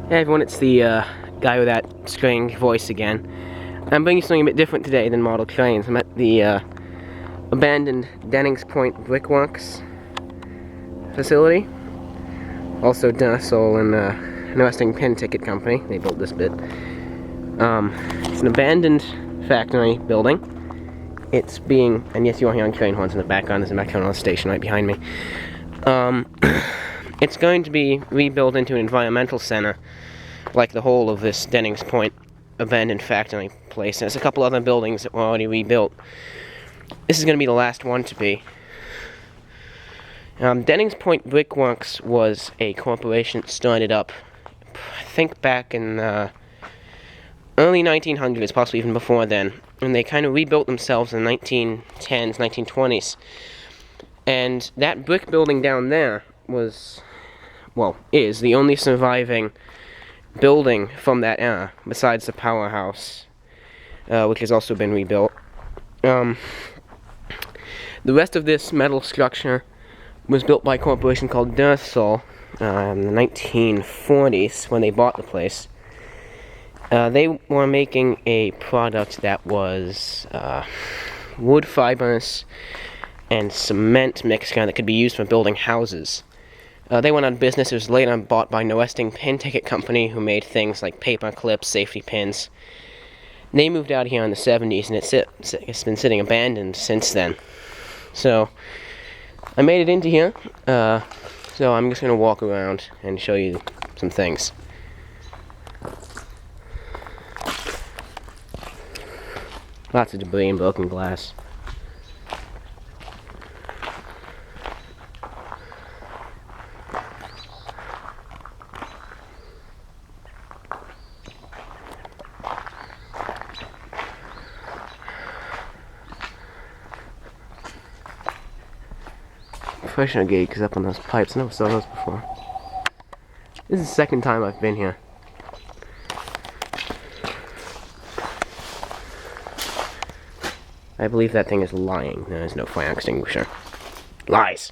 Hey everyone, it's the guy with that strange voice again. I'm bringing something a bit different today than model trains. I'm at the abandoned Dennings Point Brickworks facility. Also durisol and noesting pin ticket company. They built this bit. It's an abandoned factory building. It's being, and yes, you are hearing train horns in the background. There's a metro station right behind me. It's going to be rebuilt into an environmental center, like the whole of this Dennings Point abandoned factory place. There's a couple other buildings that were already rebuilt. This is going to be the last one to be. Dennings Point Brickworks was a corporation that started up, I think back in early 1900s, possibly even before then. And they kind of rebuilt themselves in the 1910s, 1920s. And that brick building down there was, well, is the only surviving building from that era, besides the powerhouse, which has also been rebuilt. The rest of this metal structure was built by a corporation called durisol in the 1940s when they bought the place. They were making a product that was wood fibers and cement mixture that could be used for building houses. They went out of business. It was later bought by Noesting Pin Ticket Company, who made things like paper clips, safety pins. They moved out here in the 70s, and it's been sitting abandoned since then. So, I made it into here, so I'm just going to walk around and show you some things. Lots of debris and broken glass. Pressure gauge is up on those pipes. I never saw those before. This is the second time I've been here. I believe that thing is lying. There is no fire extinguisher. Lies!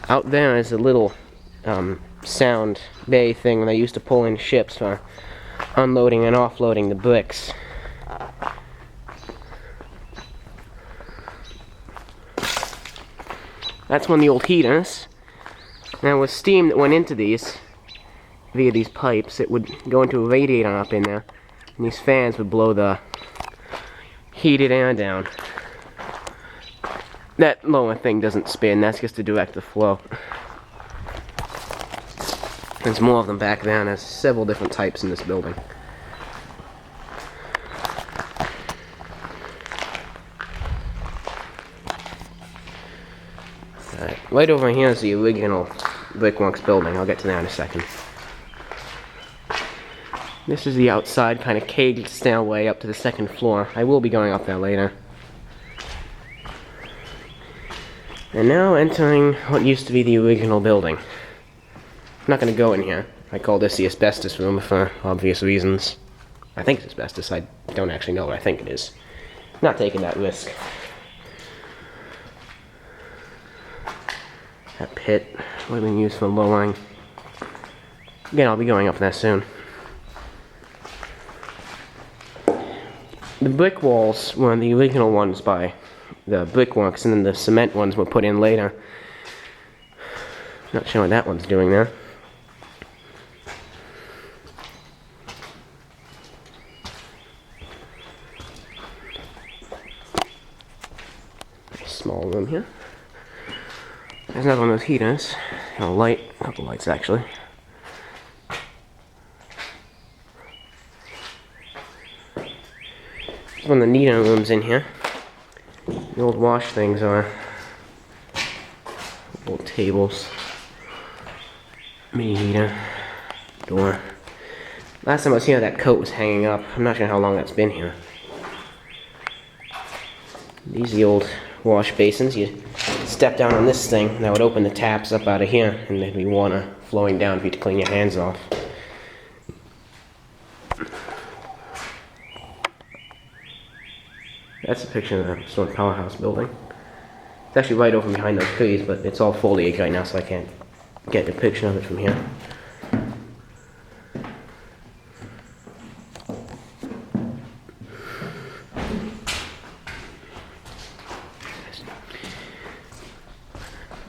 Out there is a little sound bay thing they used to pull in ships for unloading and offloading the bricks. That's one of the old heaters. Now with steam that went into these via these pipes, it would go into a radiator up in there, and these fans would blow the heated air down. That lower thing doesn't spin, that's just to direct the flow. There's more of them back there, and there's several different types in this building. Right over here is the original Brickworks building. I'll get to that in a second. This is the outside kind of caged stairway up to the second floor. I will be going up there later. And now entering what used to be the original building. I'm not going to go in here. I call this the asbestos room for obvious reasons. I think it's asbestos. I don't actually know what I think it is. Not taking that risk. That pit would have been used for lowering. Again, I'll be going up there soon. The brick walls were the original ones by the brickworks, and then the cement ones were put in later. Not sure what that one's doing there. Nice small room here. There's another one of those heaters. A light, a couple lights actually. There's one of the neater rooms in here. The old wash things are old tables. Mini heater. Door. Last time I was here, that coat was hanging up. I'm not sure how long that's been here. These are the old wash basins. You step down on this thing, and that would open the taps up out of here, and there'd be water flowing down for you to clean your hands off. That's a picture of the Stone Powerhouse building. It's actually right over behind those trees, but it's all foliage right now, so I can't get a picture of it from here.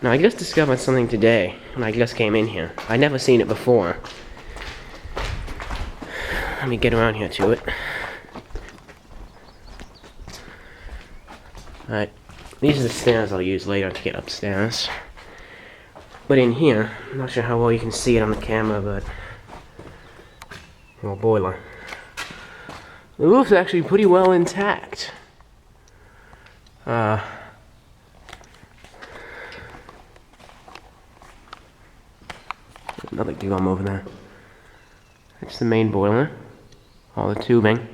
Now, I just discovered something today when I just came in here. I'd never seen it before. Let me get around here to it. Alright, these are the stairs I'll use later to get upstairs. But in here, I'm not sure how well you can see it on the camera, but... little boiler. The roof's actually pretty well intact. Another drum over there. That's the main boiler. All the tubing.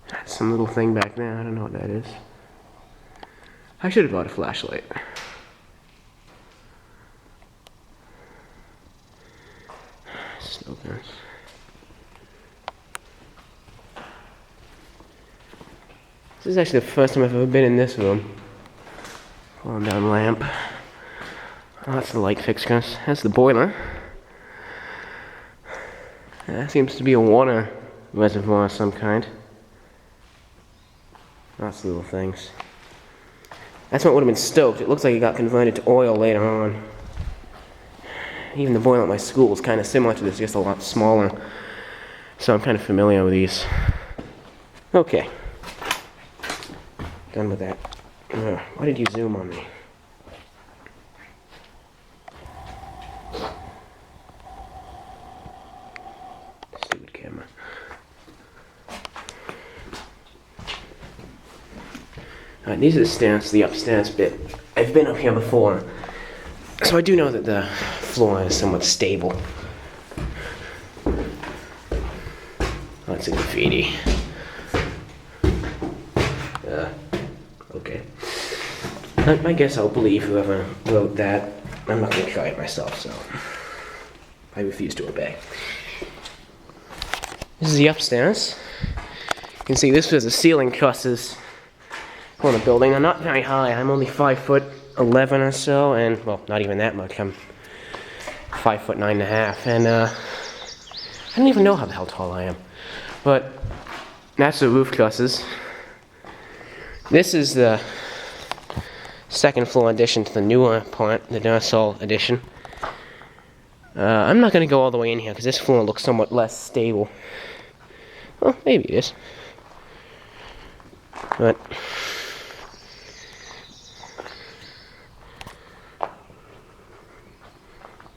That's some little thing back there. I don't know what that is. I should have brought a flashlight. Snow guns. This is actually the first time I've ever been in this room. Pulling down lamp. Oh, that's the light fixtures. That's the boiler. That seems to be a water reservoir of some kind. Lots of little things. That's what would have been stoked. It looks like it got converted to oil later on. Even the boiler at my school is kind of similar to this, just a lot smaller. So I'm kind of familiar with these. Okay. Done with that. Why did you zoom on me? Stupid camera. Alright, these are the stairs, the upstairs bit. I've been up here before, so I do know that the floor is somewhat stable. Lots of graffiti. Okay. I guess I'll believe whoever wrote that. I'm not going to try it myself, so I refuse to obey. This is the upstairs. You can see this was the ceiling trusses on the building. I'm not very high. I'm only 5'11" or so, and well, not even that much. I'm 5'9.5", and I don't even know how the hell tall I am. But that's the roof trusses. This is the second floor addition to the newer part, the durisol addition. I'm not going to go all the way in here because this floor looks somewhat less stable. Well, maybe it is. But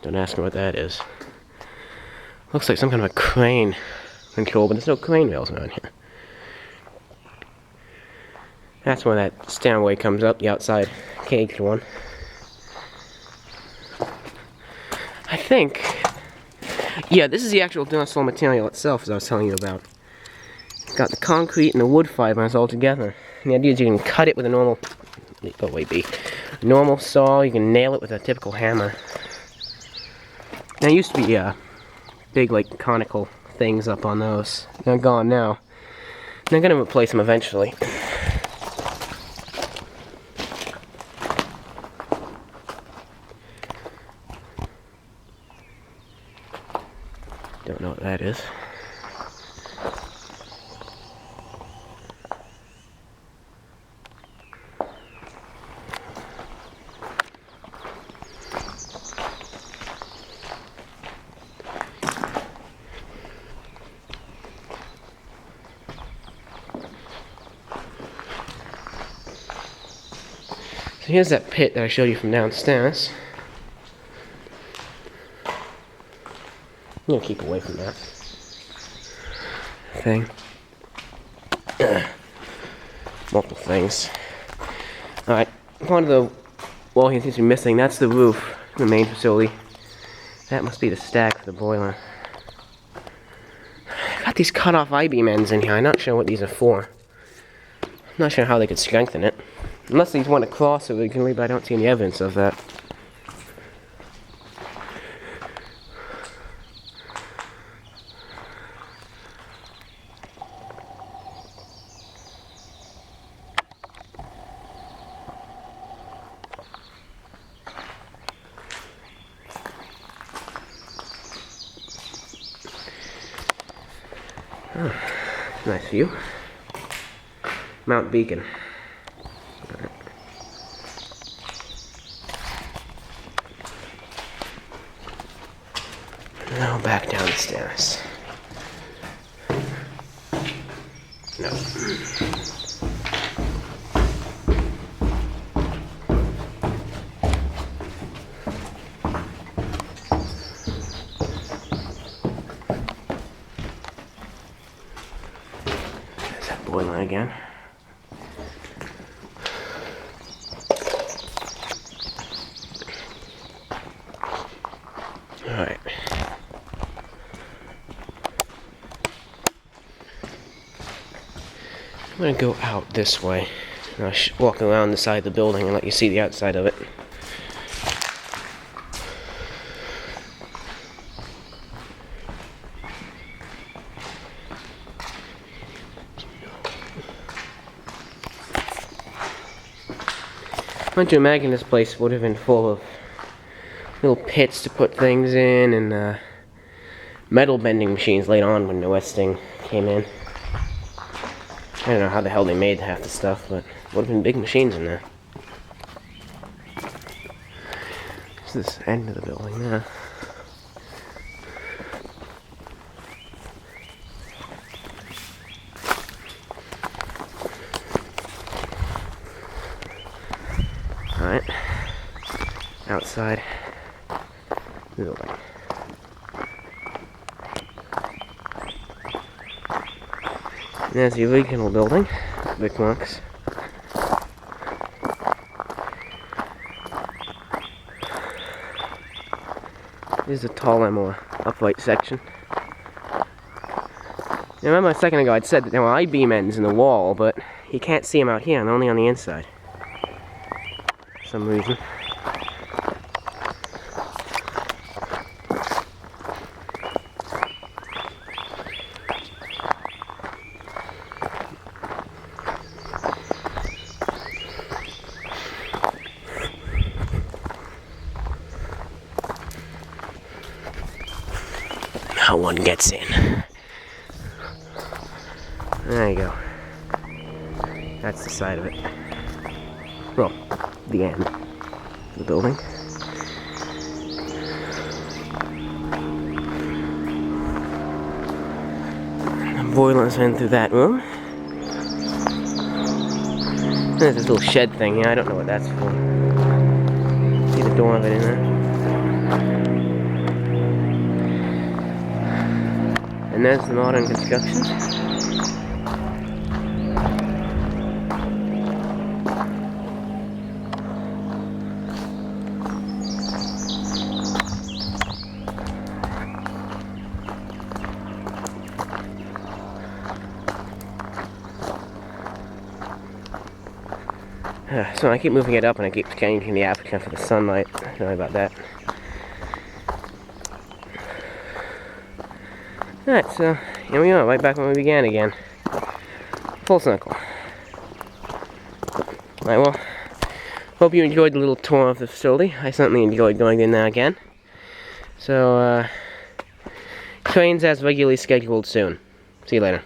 don't ask me what that is. Looks like some kind of a crane control, but there's no crane rails around here. That's where that stairway comes up, the outside caged one. I think, yeah, this is the actual durisol material itself, as I was telling you about. It's got the concrete and the wood fibers all together. And the idea is you can cut it with a normal, normal saw. You can nail it with a typical hammer. Now, it used to be big, like, conical things up on those. They're gone now. They're gonna replace them eventually. Don't know what that is. So here's that pit that I showed you from downstairs. I'm gonna keep away from that thing. Multiple things. Alright, one of the wall here seems to be missing. That's the roof, the main facility. That must be the stack for the boiler. Got these cut off I-beam ends in here. I'm not sure what these are for. I'm not sure how they could strengthen it. Unless these went across originally, but I don't see any evidence of that. Nice view. Mount Beacon. Now back down the stairs. No. There's that boiler again. Alright. I'm gonna go out this way. And I'll walk around the side of the building and let you see the outside of it. I want to imagine this place would have been full of little pits to put things in and metal bending machines later on when noesting came in. I don't know how the hell they made half the stuff, but would have been big machines in there. This is this end of the building now. Alright. Outside the building. And there's the original building, Big Monks. Here's the taller, more upright section. Now, remember a second ago I'd said that there were I-beam ends in the wall, but you can't see them out here, and only on the inside. For some reason. How one gets in. There you go. That's the side of it. Well, the end of the building. The boiler's in through that room. There's this little shed thing here. I don't know what that's for. See the door of it in there. And there's the modern construction. So I keep moving it up and I keep changing the aperture for the sunlight. Sorry about that. Alright, so here we are, right back when we began again. Full circle. Alright, well, hope you enjoyed the little tour of the facility. I certainly enjoyed going in there again. So, trains as regularly scheduled soon. See you later.